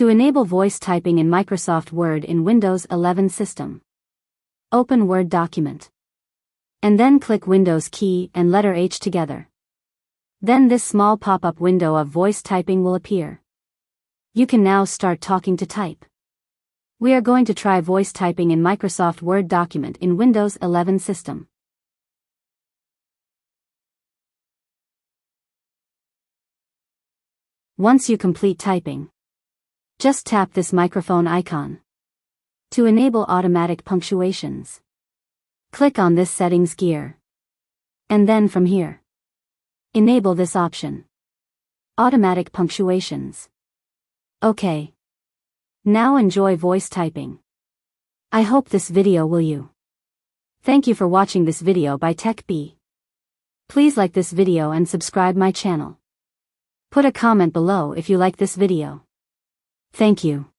To enable voice typing in Microsoft Word in Windows 11 system, open Word document. And then click Windows key and letter H together. Then this small pop-up window of voice typing will appear. You can now start talking to type. We are going to try voice typing in Microsoft Word document in Windows 11 system. Once you complete typing, just tap this microphone icon. To enable automatic punctuations, click on this settings gear. And then from here, enable this option. Automatic punctuations. OK. Now enjoy voice typing. I hope this video will you. Thank you for watching this video by TechB. Please like this video and subscribe my channel. Put a comment below if you like this video. Thank you.